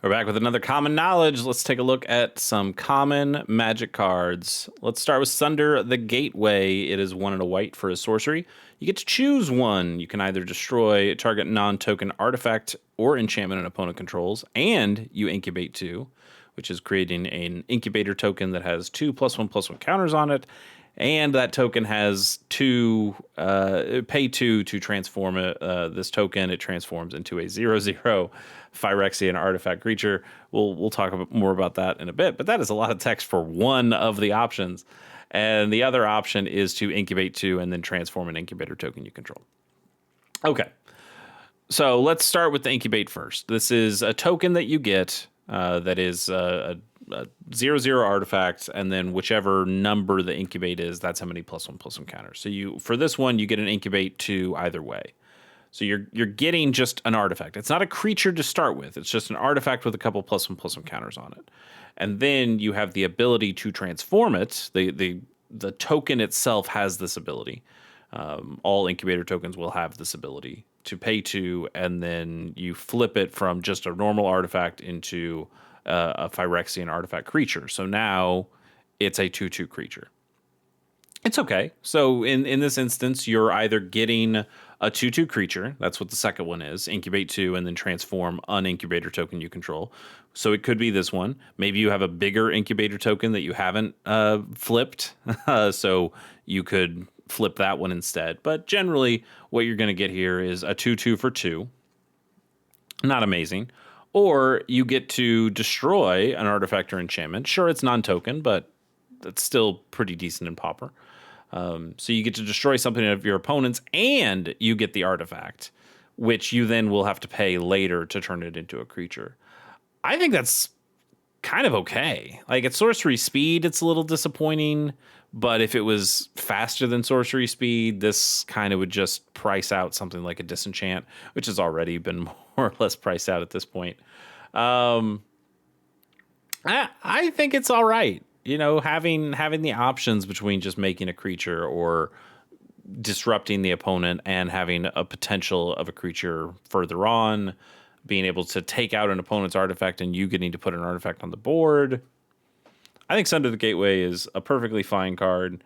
We're back with another common knowledge. Let's take a look at some common magic cards. Let's start with Sunder the Gateway. It is 1 and a white for a sorcery. You get to choose one. You can either destroy a target non-token artifact or enchantment an opponent controls, and you incubate 2, which is creating an incubator token that has 2+1/+1 counters on it. And that token has pay 2 to transform it. This token, it transforms into a 0/0 Phyrexian artifact creature. We'll talk more about that in a bit, but that is a lot of text for one of the options. And the other option is to incubate 2 and then transform an incubator token you control. Okay, so let's start with the incubate first. This is a token that you get that is a 0/0 artifact, and then whichever number the incubate is, that's how many +1/+1 counters. So for this one, you get an incubate 2 either way. So you're getting just an artifact. It's not a creature to start with. It's just an artifact with a couple +1/+1 counters on it. And then you have the ability to transform it. The token itself has this ability. All incubator tokens will have this ability to pay 2, and then you flip it from just a normal artifact into a Phyrexian artifact creature. So now it's a 2/2 creature. It's okay. So in this instance, you're either getting a 2/2 creature. That's what the second one is. Incubate 2 and then transform an incubator token you control. So it could be this one. Maybe you have a bigger incubator token that you haven't flipped. So you could flip that one instead. But generally, what you're going to get here is a 2/2 for 2. Not amazing. Or you get to destroy an artifact or enchantment. Sure, it's non-token, but that's still pretty decent in Pauper. So you get to destroy something of your opponent's, and you get the artifact, which you then will have to pay later to turn it into a creature. I think that's kind of okay. Like at sorcery speed, it's a little disappointing, but if it was faster than sorcery speed, this kind of would just price out something like a disenchant, which has already been more or less priced out at this point. I think it's all right. You know, having the options between just making a creature or disrupting the opponent and having a potential of a creature further on, being able to take out an opponent's artifact and you getting to put an artifact on the board. I think Sunder the Gateway is a perfectly fine card.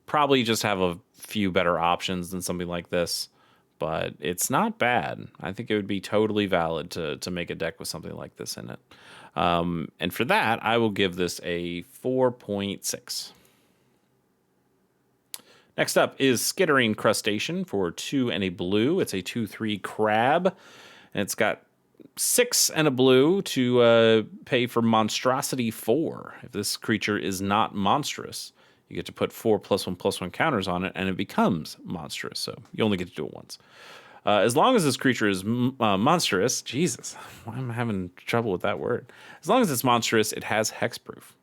Probably just have a few better options than something like this, but it's not bad. I think it would be totally valid to make a deck with something like this in it. And for that, I will give this a 4.6. Next up is Skittering Crustacean for 2 and a blue. It's a 2/3 crab, and it's got 6 and a blue to pay for Monstrosity 4. If this creature is not monstrous, you get to put 4 +1/+1 counters on it, and it becomes monstrous. So you only get to do it once. As long as this creature is monstrous, Jesus, why am I having trouble with that word? As long as it's monstrous, it has hexproof.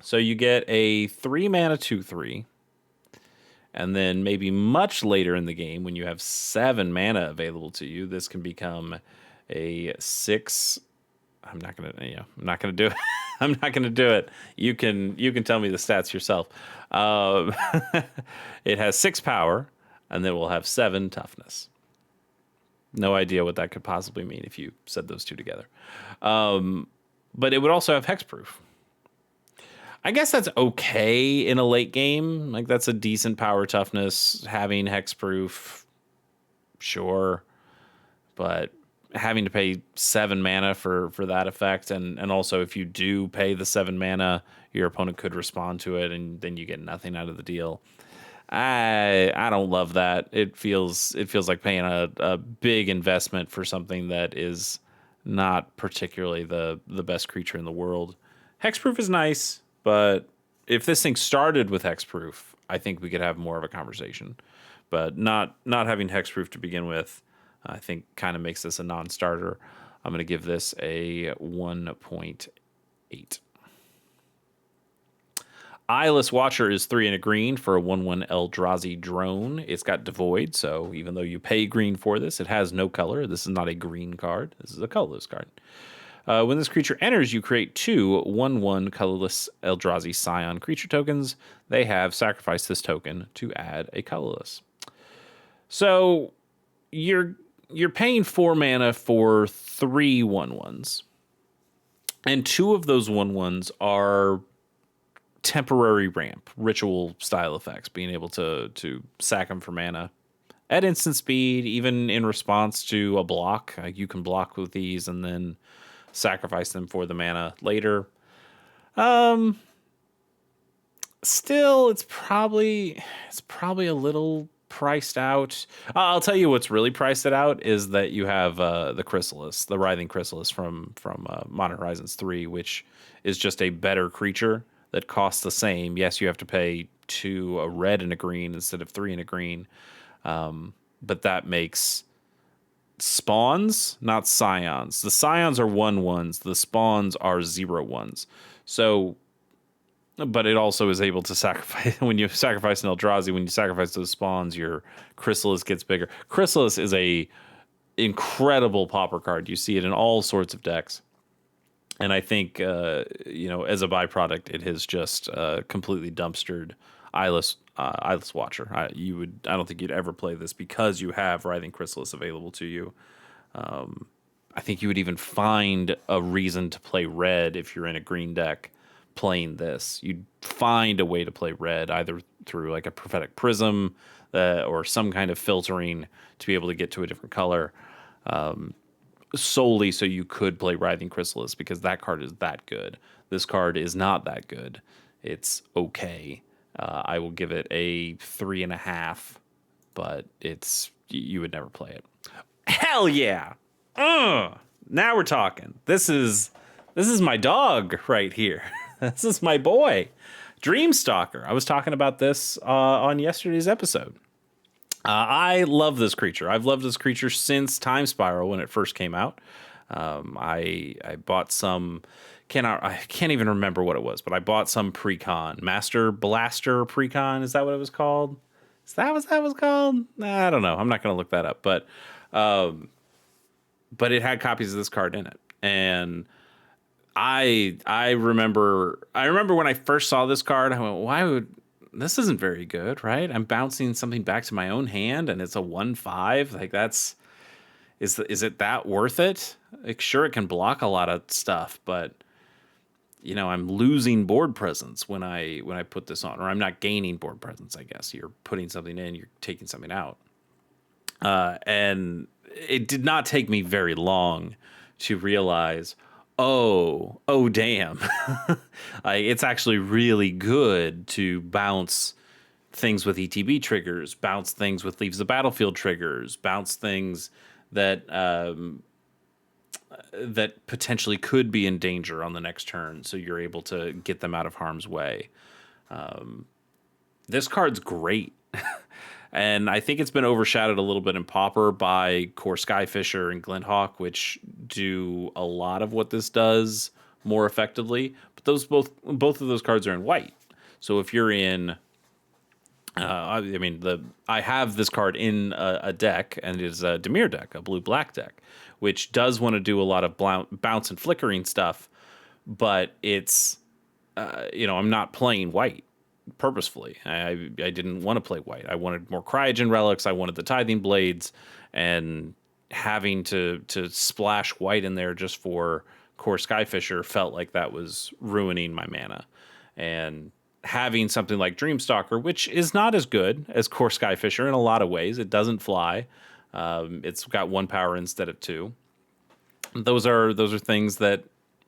So you get a 3-mana 2/3, and then maybe much later in the game, when you have 7 mana available to you, this can become a 6. I'm not gonna do it. I'm not gonna do it. You can tell me the stats yourself. It has 6 power, and then we'll have 7 toughness. No idea what that could possibly mean if you said those two together. But it would also have hexproof. I guess that's okay in a late game. Like, that's a decent power toughness. Having hexproof, sure. But having to pay 7 mana for that effect, and also if you do pay the 7 mana, your opponent could respond to it, and then you get nothing out of the deal. I don't love that. It feels like paying a big investment for something that is not particularly the best creature in the world. Hexproof is nice, but if this thing started with hexproof, I think we could have more of a conversation. But not having hexproof to begin with, I think kind of makes this a non-starter. I'm going to give this a 1.8. Eyeless Watcher is 3 and a green for a 1/1 Eldrazi drone. It's got Devoid, so even though you pay green for this, it has no color. This is not a green card. This is a colorless card. When this creature enters, you create 2 1/1 colorless Eldrazi Scion creature tokens. They have sacrificed this token to add a colorless. So you're you're paying 4 mana for 3 1/1s. And 2 of those 1/1s are temporary ramp, ritual style effects, being able to sack them for mana at instant speed, even in response to a block. You can block with these and then sacrifice them for the mana later. Still, it's probably a little priced out. I'll tell you what's really priced it out is that you have the Chrysalis, the Writhing Chrysalis from Modern Horizons 3, which is just a better creature that costs the same. Yes, you have to pay 2 a red and a green instead of 3 and a green, but that makes spawns, not scions. The scions are 1/1s. The spawns are 0/1s. So, but it also is able to sacrifice when you sacrifice an Eldrazi. When you sacrifice those spawns, your Chrysalis gets bigger. Chrysalis is a incredible Pauper card. You see it in all sorts of decks, and I think as a byproduct, it has just completely dumpstered Eyeless Watcher. I don't think you'd ever play this because you have Writhing Chrysalis available to you. I think you would even find a reason to play red if you're in a green deck playing this. You'd find a way to play red either through like a Prophetic Prism or some kind of filtering to be able to get to a different color, solely so you could play Writhing Chrysalis because that card is that good. This card is not that good. It's okay. I will give it a 3.5, but you would never play it. Hell yeah! Now we're talking. This is my dog right here. This is my boy, Dreamstalker. I was talking about this on yesterday's episode. I love this creature. I've loved this creature since Time Spiral when it first came out. I bought some. I can't even remember what it was, but I bought some precon. Master Blaster precon. Is that what it was called? Is that what that was called? I don't know. I'm not going to look that up. But it had copies of this card in it, and I remember when I first saw this card, I went, why would this isn't very good, right? I'm bouncing something back to my own hand and it's a 1/5. Like is it that worth it? Like, sure, it can block a lot of stuff, but I'm losing board presence when I put this on, or I'm not gaining board presence, I guess. You're putting something in, you're taking something out. And it did not take me very long to realize, oh damn. It's actually really good to bounce things with ETB triggers, bounce things with Leaves the Battlefield triggers, bounce things that potentially could be in danger on the next turn, so you're able to get them out of harm's way. This card's great. And I think it's been overshadowed a little bit in Pauper by Core Skyfisher and Glinthawk, which do a lot of what this does more effectively. But both of those cards are in white. So if you're in, I have this card in a deck, and it is a Dimir deck, a blue-black deck, which does want to do a lot of bounce and flickering stuff, but it's, I'm not playing white purposefully. I didn't want to play white. I wanted more Cryogen Relics. I wanted the Tithing Blades, and having to splash white in there just for Core Skyfisher felt like that was ruining my mana. And having something like Dreamstalker, which is not as good as Core Skyfisher in a lot of ways. It doesn't fly. It's got 1 power instead of 2. Those are things that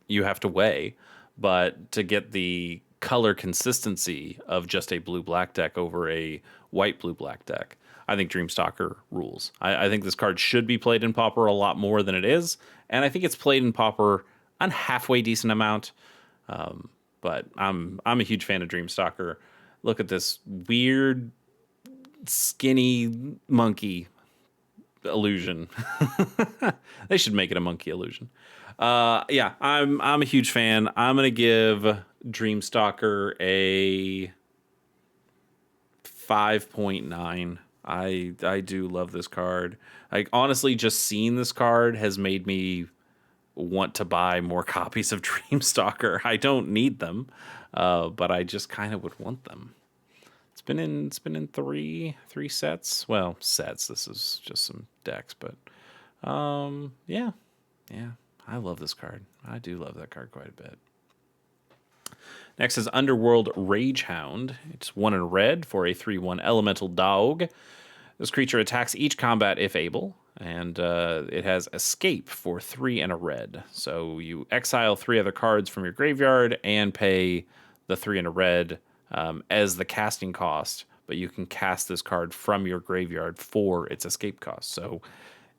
you have to weigh, but to get the color consistency of just a blue-black deck over a white blue-black deck, I think Dreamstalker rules. I think this card should be played in Pauper a lot more than it is, and I think it's played in Pauper a halfway decent amount. But I'm a huge fan of Dreamstalker. Look at this weird, skinny monkey illusion. They should make it a monkey illusion. Yeah, I'm a huge fan. I'm gonna give Dreamstalker a 5.9. I do love this card. Like, honestly, just seeing this card has made me want to buy more copies of Dreamstalker. I don't need them, but I just kind of would want them. It's been in three sets. Well, sets. This is just some decks, but Yeah. Yeah. I love this card. I do love that card quite a bit. Next is Underworld Ragehound. It's 1 in red for a 3/1 elemental dog. This creature attacks each combat if able, and it has Escape for 3 and a red. So you exile 3 other cards from your graveyard and pay the 3 and a red as the casting cost, but you can cast this card from your graveyard for its escape cost. So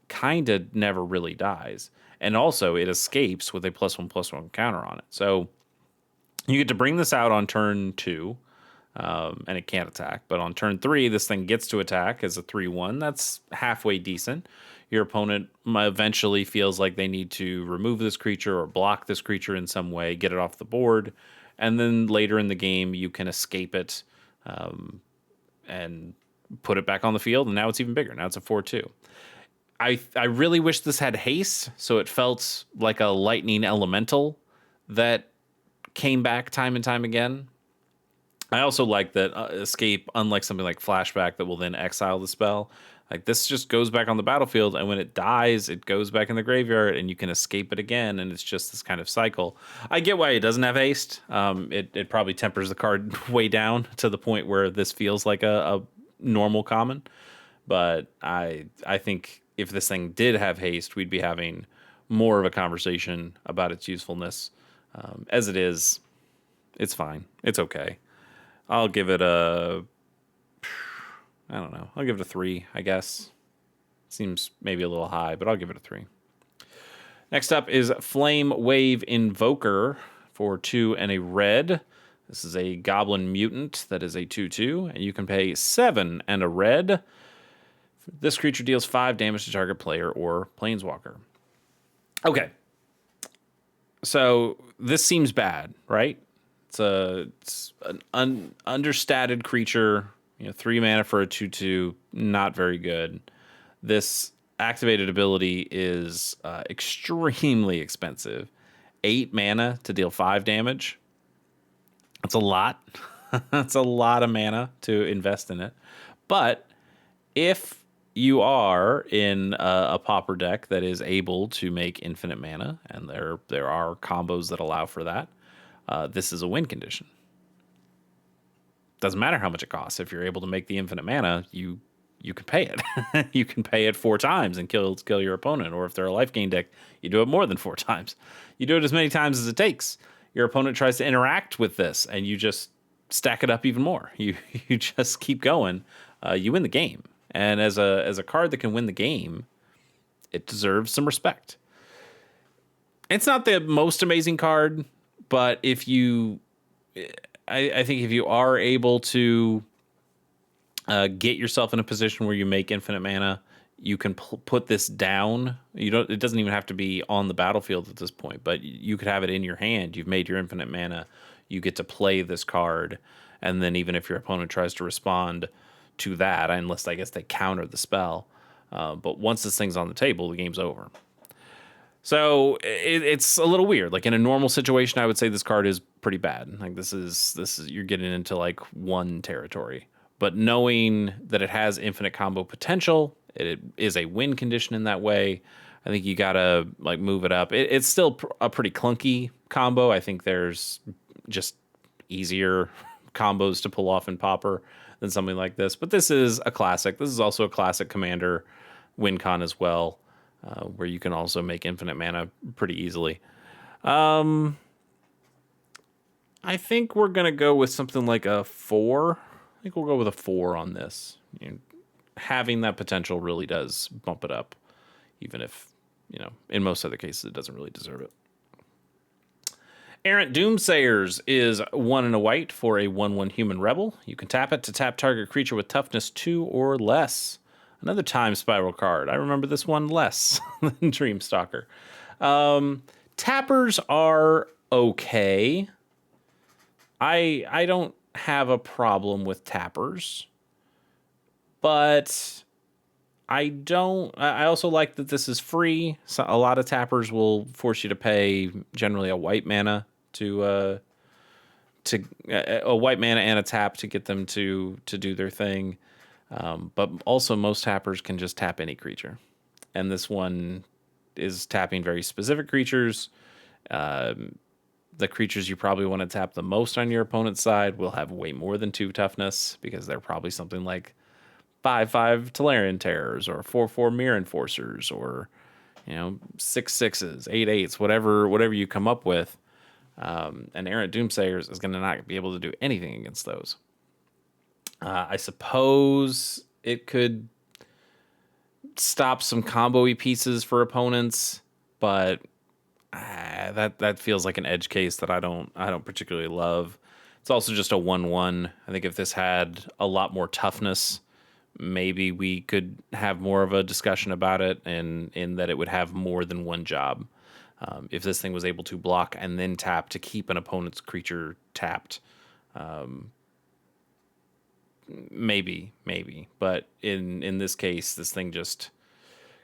kind of never really dies. And also, it escapes with a +1/+1 counter on it. So you get to bring this out on turn 2, and it can't attack. But on turn 3, this thing gets to attack as a 3/1. That's halfway decent. Your opponent eventually feels like they need to remove this creature or block this creature in some way, get it off the board. And then later in the game, you can escape it and put it back on the field. And now it's even bigger. Now it's a 4/2. I really wish this had haste, so it felt like a lightning elemental that came back time and time again. I also like that escape, unlike something like flashback that will then exile the spell. Like this just goes back on the battlefield, and when it dies, it goes back in the graveyard, and you can escape it again, and it's just this kind of cycle. I get why it doesn't have haste. It probably tempers the card way down to the point where this feels like a normal common. But I think if this thing did have haste, we'd be having more of a conversation about its usefulness. As it is, it's fine. It's okay. I'll give it a, I don't know. I'll give it a 3, I guess. Seems maybe a little high, but I'll give it a 3. Next up is Flame Wave Invoker for 2 and a red. This is a Goblin Mutant that is a 2/2, and you can pay 7 and a red. This creature deals 5 damage to target player or planeswalker. Okay. So this seems bad, right? It's an understated creature, 3 mana for a 2/2, not very good. This activated ability is extremely expensive. 8 mana to deal 5 damage. That's a lot. That's a lot of mana to invest in it. But if you are in a Pauper deck that is able to make infinite mana, and there are combos that allow for that, this is a win condition. Doesn't matter how much it costs. If you're able to make the infinite mana, you can pay it. You can pay it 4 times and kill your opponent. Or if they're a life gain deck, you do it more than 4 times. You do it as many times as it takes. Your opponent tries to interact with this, and you just stack it up even more. You just keep going. You win the game. And as a card that can win the game, it deserves some respect. It's not the most amazing card, but I think if you are able to get yourself in a position where you make infinite mana, you can put this down. It doesn't even have to be on the battlefield at this point, but you could have it in your hand. You've made your infinite mana. You get to play this card, and then even if your opponent tries to respond to that, unless I guess they counter the spell, but once this thing's on the table, the game's over. So it's a little weird. Like in a normal situation, I would say this card is pretty bad. Like this is you're getting into like 1 territory. But knowing that it has infinite combo potential, it is a win condition in that way. I think you gotta like move it up. It's still a pretty clunky combo. I think there's just easier combos to pull off in Pauper than something like this. But this is a classic. This is also a classic Commander win con as well, where you can also make infinite mana pretty easily. I think we're gonna go with something like a 4. I think we'll go with a 4 on this. Having that potential really does bump it up, even if, in most other cases, it doesn't really deserve it. Errant Doomsayers is 1 and a white for a 1/1 human rebel. You can tap it to tap target creature with toughness 2 or less. Another time spiral card. I remember this one less than Dreamstalker. Tappers are okay. I don't have a problem with tappers, but I also like that this is free. So a lot of tappers will force you to pay generally a white mana to a white mana and a tap to get them to do their thing. But also most tappers can just tap any creature. and this one is tapping very specific creatures. The creatures you probably want to tap the most on your opponent's side will have way more than 2 toughness because they're probably something like 5/5 Tolarian Terrors or 4/4 Mirror Enforcers or 6/6s, 8/8s, whatever you come up with. And Errant Doomsayers is going to not be able to do anything against those. I suppose it could stop some combo-y pieces for opponents, but that feels like an edge case that I don't particularly love. It's also just a 1/1. I think if this had a lot more toughness, maybe we could have more of a discussion about it, and in that it would have more than one job. If this thing was able to block and then tap to keep an opponent's creature tapped, maybe. But in this case, this thing just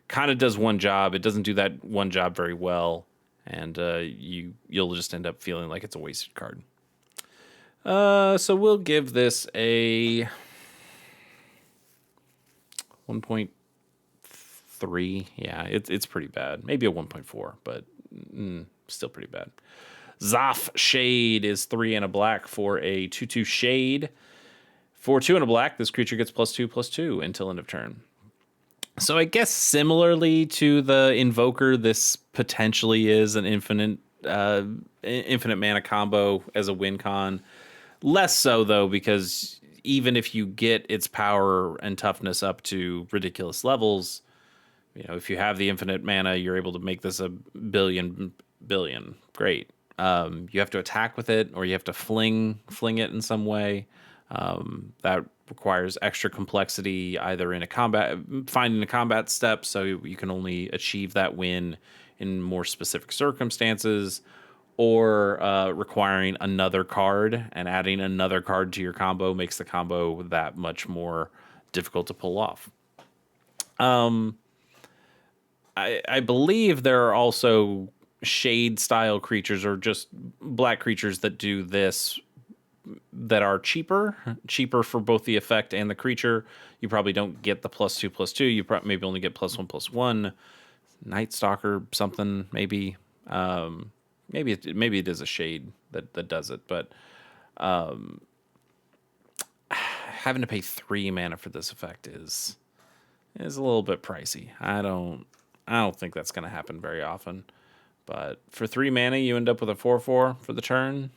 kind of does one job. It doesn't do that one job very well, and you'll just end up feeling like it's a wasted card. So we'll give this a 1.3. Yeah, it's pretty bad. Maybe a 1.4, but still pretty bad. Zoff Shade is 3 and a black for a 2/2 Shade. For 2 and a black, this creature gets +2/+2 until end of turn. So I guess similarly to the Invoker, this potentially is an infinite mana combo as a win con. Less so, though, because even if you get its power and toughness up to ridiculous levels, if you have the infinite mana, you're able to make this a billion. Great. You have to attack with it, or you have to fling it in some way. That requires extra complexity, either in finding a combat step, so you can only achieve that win in more specific circumstances, or requiring another card, and adding another card to your combo makes the combo that much more difficult to pull off. I believe there are also shade style creatures, or just black creatures that do this, that are cheaper for both the effect and the creature. You probably don't get the +2/+2. You maybe only get +1/+1. Night Stalker something, maybe. Maybe it is a shade that does it, but having to pay 3 mana for this effect is a little bit pricey. I don't think that's going to happen very often. But for 3 mana, you end up with a 4/4 for the turn.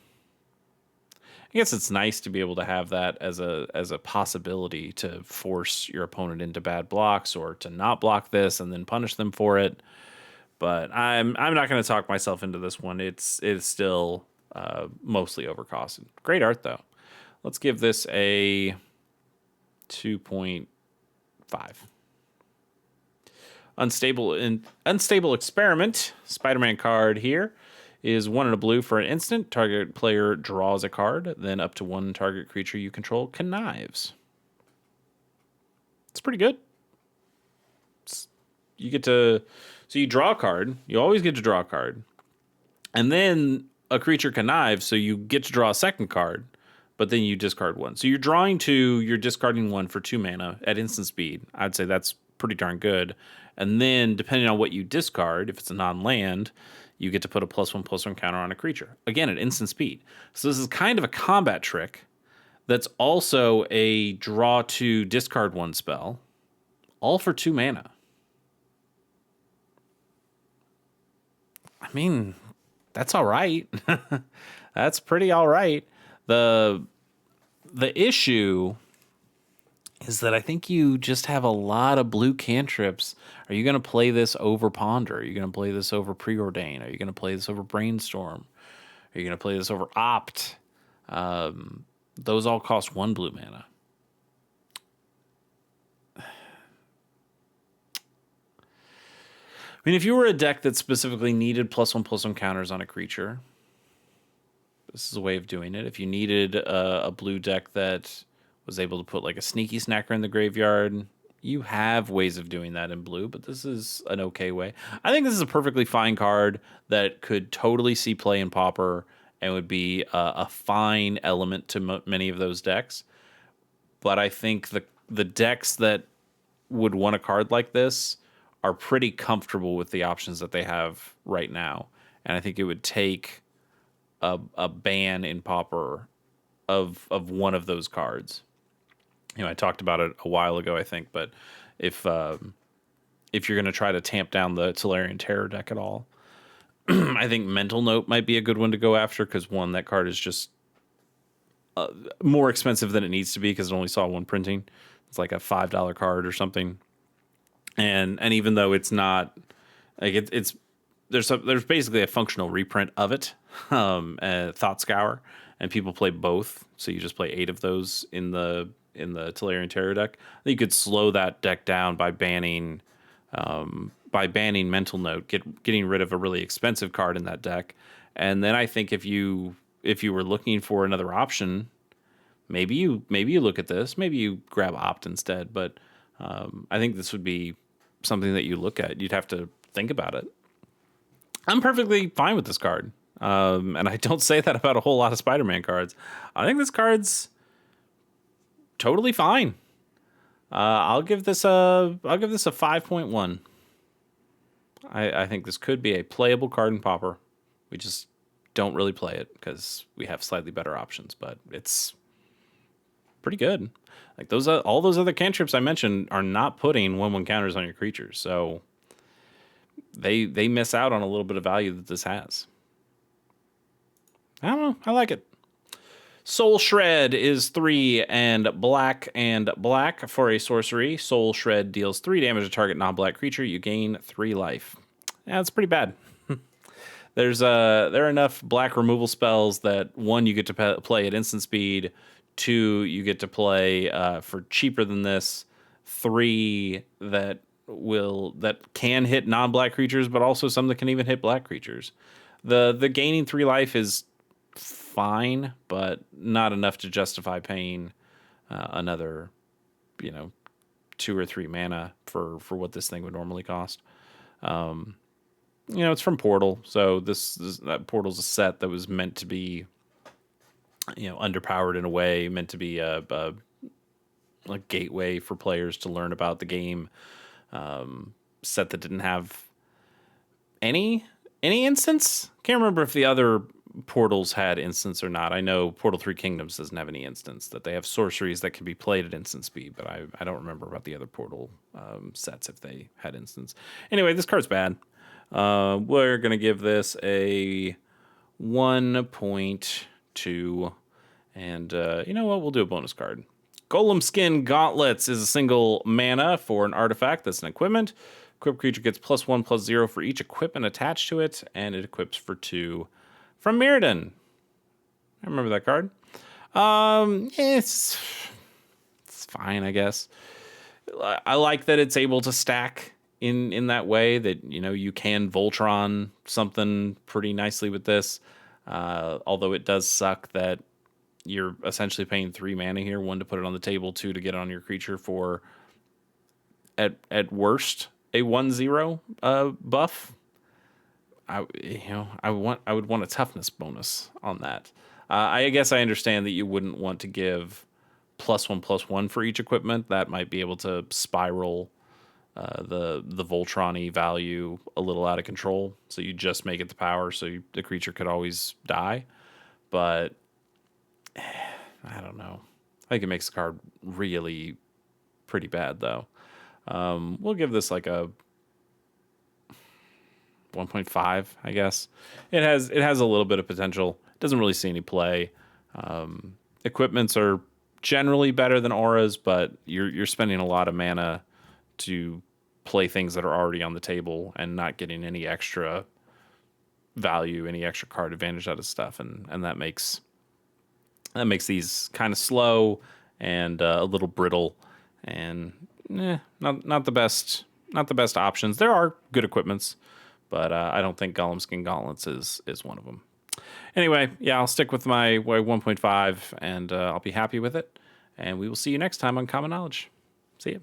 I guess it's nice to be able to have that as a possibility to force your opponent into bad blocks, or to not block this and then punish them for it. But I'm not going to talk myself into this one. It's still mostly overcosted. Great art, though. Let's give this a 2.5. Unstable Experiment, Spider-Man card here, is 1 and a blue for an instant. Target player draws a card, then up to 1 target creature you control connives. It's pretty good. So you draw a card. You always get to draw a card. And then a creature connives, so you get to draw a second card, but then you discard 1. So you're drawing 2, you're discarding 1 for 2 mana at instant speed. I'd say that's pretty darn good. And then, depending on what you discard, if it's a non-land, you get to put a +1/+1 counter on a creature. Again, at instant speed. So this is kind of a combat trick that's also a draw 2, discard 1 spell, all for 2 mana. I mean, that's all right. That's pretty all right. The issue is that I think you just have a lot of blue cantrips. Are you going to play this over Ponder? Are you going to play this over Preordain? Are you going to play this over Brainstorm? Are you going to play this over Opt? Those all cost 1 blue mana. I mean, if you were a deck that specifically needed +1/+1 counters on a creature, this is a way of doing it. If you needed a blue deck that was able to put like a Sneaky Snacker in the graveyard, you have ways of doing that in blue, but this is an okay way. I think this is a perfectly fine card that could totally see play in Pauper and would be a fine element to many of those decks. But I think the decks that would want a card like this are pretty comfortable with the options that they have right now. And I think it would take a ban in Pauper of one of those cards. I talked about it a while ago, I think, but if if you're going to try to tamp down the Tolarian Terror deck at all, I think Mental Note might be a good one to go after, because one, that card is just more expensive than it needs to be because it only saw one printing. It's like a $5 card or something, and even though it's not like it's there's basically a functional reprint of it, Thought Scour, and people play both, so you just play 8 of those in the Tolarian Terror deck. I think you could slow that deck down by banning Mental Note, getting rid of a really expensive card in that deck. And then I think if you were looking for another option, maybe you look at this, maybe you grab Opt instead. But I think this would be something that you look at. You'd have to think about it. I'm perfectly fine with this card, and I don't say that about a whole lot of Spider-Man cards. I think this card's totally fine. I'll give this a 5.1. I think this could be a playable card in Pauper. We just don't really play it because we have slightly better options, but it's pretty good. Like all those other cantrips I mentioned are not putting 1/1 counters on your creatures, so they miss out on a little bit of value that this has. I don't know. I like it. Soul Shred is 3 and black for a sorcery. Soul Shred deals 3 damage to target non-black creature. You gain 3 life. Yeah, that's pretty bad. There are enough black removal spells that 1, you get to play at instant speed. 2, you get to play for cheaper than this. 3, that can hit non-black creatures, but also some that can even hit black creatures. The gaining 3 life is fine, but not enough to justify paying another 2 or 3 mana for what this thing would normally cost. It's from Portal, so that Portal's a set that was meant to be underpowered in a way, meant to be a gateway for players to learn about the game. Set that didn't have any instance. Can't remember if the other Portals had instance or not. I know Portal 3 Kingdoms doesn't have any instance, that they have sorceries that can be played at instant speed, but I don't remember about the other Portal sets if they had instance. Anyway, this card's bad. We're going to give this a 1.2, and you know what? We'll do a bonus card. Golem Skin Gauntlets is a single mana for an artifact that's an equipment. Equipped creature gets +1/+0 for each equipment attached to it, and it equips for 2 from Mirrodin. I remember that card. It's fine, I guess. I like that it's able to stack in that way, that you can Voltron something pretty nicely with this. Although it does suck that you're essentially paying 3 mana here, 1 to put it on the table, 2 to get it on your creature for at worst a 1/0 buff. I would want a toughness bonus on that. I guess I understand that you wouldn't want to give +1/+1 for each equipment. That might be able to spiral the Voltron-y value a little out of control. So you just make it the power, so the creature could always die. But I don't know. I think it makes the card really pretty bad, though. We'll give this like a 1.5, I guess. It has a little bit of potential. It doesn't really see any play. Equipments are generally better than auras, but you're spending a lot of mana to play things that are already on the table and not getting any extra value, any extra card advantage out of stuff, and that makes these kind of slow and a little brittle, and not the best options. There are good equipments, but I don't think Golem Skin Gauntlets is one of them. Anyway, yeah, I'll stick with my 1.5, and I'll be happy with it. And we will see you next time on Common Knowledge. See you.